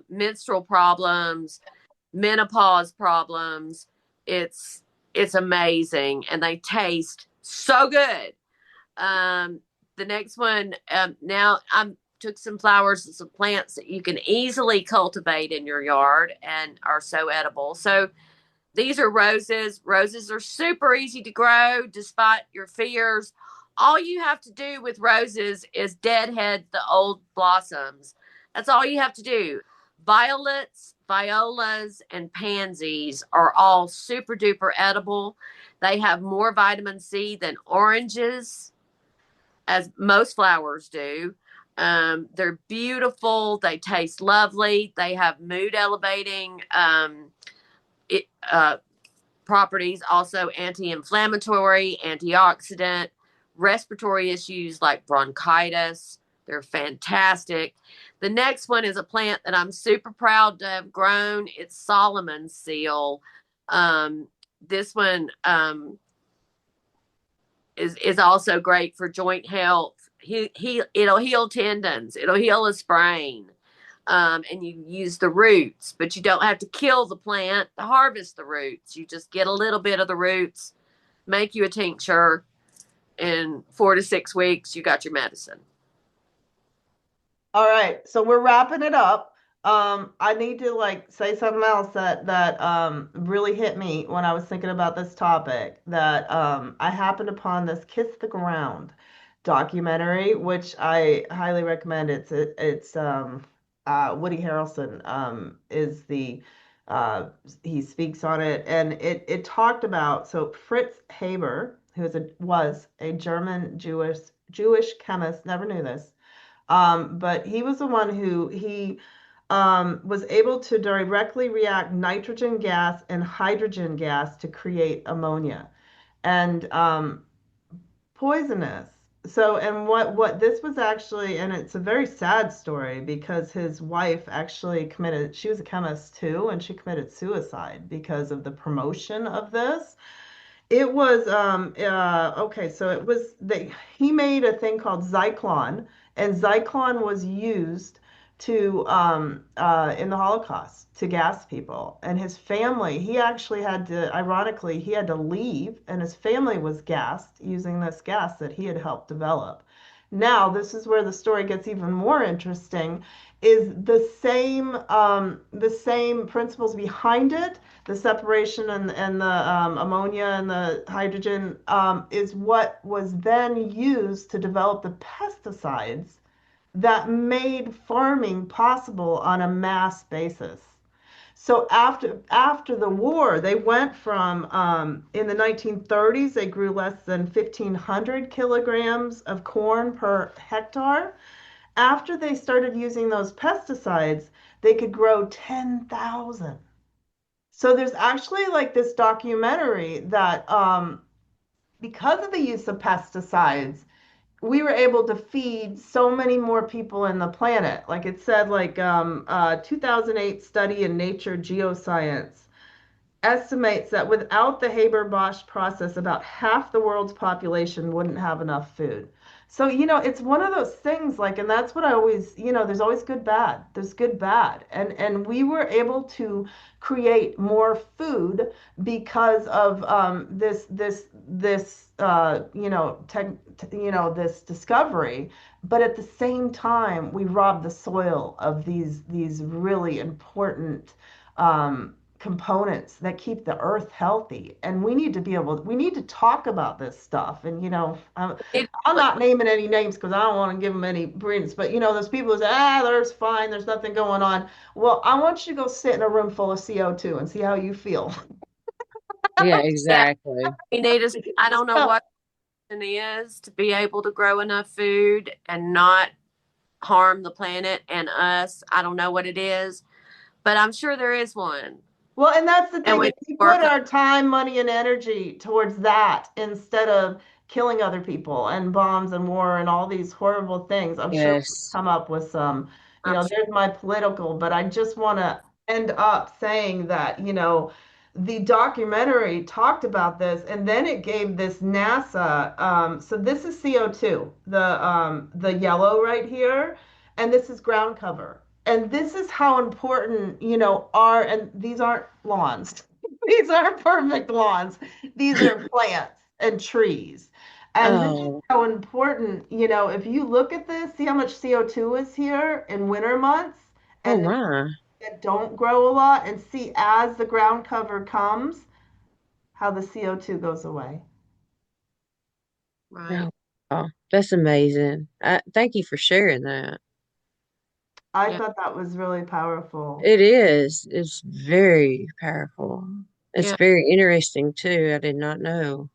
menstrual problems, menopause problems. It's it's amazing, and they taste so good. Um, the next one, now I took some flowers and some plants that you can easily cultivate in your yard and are so edible. So these are roses. Roses are super easy to grow despite your fears. All you have to do with roses is deadhead the old blossoms. That's all you have to do. Violets, violas, and pansies are all super duper edible. They have more vitamin C than oranges, as most flowers do. They're beautiful. They taste lovely. They have mood elevating it, properties, also anti-inflammatory, antioxidant, respiratory issues like bronchitis. They're fantastic. The next one is a plant that I'm super proud to have grown. It's Solomon's seal. This one is also great for joint health. It'll heal tendons. It'll heal a sprain. And you use the roots, but you don't have to kill the plant to harvest the roots. You just get a little bit of the roots, make you a tincture. In 4 to 6 weeks, you got your medicine. All right, so we're wrapping it up. I need to like say something else that really hit me when I was thinking about this topic. That I happened upon this Kiss the Ground documentary, which I highly recommend. It's Woody Harrelson is the he speaks on it, and it talked about so Fritz Haber, who was a German Jewish chemist, never knew this. But he was the one who he was able to directly react nitrogen gas and hydrogen gas to create ammonia and poisonous. So, and what this was actually, and it's a very sad story because his wife actually committed, she was a chemist too, and she committed suicide because of the promotion of this. It was okay, so it was he made a thing called Zyklon, and Zyklon was used to in the Holocaust to gas people. And his family, he actually had to, ironically, he had to leave, and his family was gassed using this gas that he had helped develop. Now, this is where the story gets even more interesting, is the same principles behind it, the separation and the ammonia and the hydrogen is what was then used to develop the pesticides that made farming possible on a mass basis. So after the war, they went from in the 1930s, they grew less than 1,500 kilograms of corn per hectare. After they started using those pesticides, they could grow 10,000. So there's actually like this documentary that because of the use of pesticides, we were able to feed so many more people in the planet. Like it said, like 2008 study in Nature Geoscience estimates that without the Haber-Bosch process, about half the world's population wouldn't have enough food. So, it's one of those things like, and that's what I always, there's always good, bad. There's good, bad. And we were able to create more food because of this discovery. But at the same time, we robbed the soil of these really important components that keep the earth healthy. And we need to talk about this stuff. And, I'm not naming any names because I don't want to give them any brilliance, but those people who say, the earth's fine, there's nothing going on. Well, I want you to go sit in a room full of CO2 and see how you feel. Yeah, Yeah, exactly. we need us. I don't know So, what it is to be able to grow enough food and not harm the planet and us. I don't know what it is, but I'm sure there is one. Well, and that's the And thing. we If we work put our time, money, and energy towards that instead of killing other people and bombs and war and all these horrible things, I'm sure we'll Yes. come up with some, I'm sure. there's my political, but I just want to end up saying that, the documentary talked about this and then it gave this NASA, so this is CO2, the yellow right here, and this is ground cover. And this is how important, and these aren't lawns. These aren't perfect lawns. These are plants and trees. And this is Oh, how important, if you look at this, see how much CO2 is here in winter months oh and my. that don't grow a lot, and see as the ground cover comes, how the CO2 goes away. Right. Oh, oh, that's amazing. Thank you for sharing that. I Yeah. thought that was really powerful. It is. It's very powerful. It's Yeah. very interesting too. I did not know.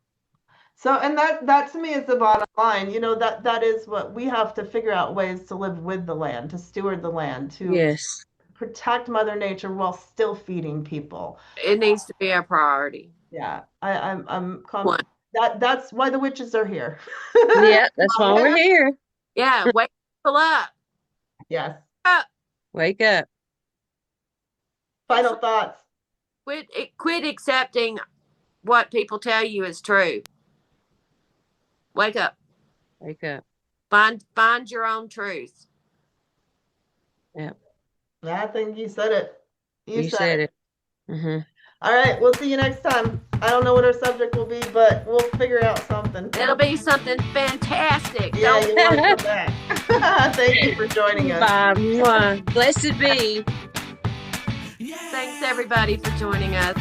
So, and that to me is the bottom line. That is what we have to figure out ways to live with the land, to steward the land, to Yes. protect Mother Nature while still feeding people. It needs to be a priority. Yeah, One. that's why the witches are here. Yeah, that's why we're here. Yeah. Wake people up. Yes. Up. Wake up. Final thoughts. Quit accepting what people tell you is true. Wake up. Wake up. Find your own truth. Yeah. I think you said it. You said said it. it. Mm-hmm. All right, we'll see you next time. I don't know what our subject will be, but we'll figure out something. It'll be something fantastic. Yeah, you want to come back. Thank you for joining us. Bye. Mwah. Blessed be. Thanks everybody for joining us.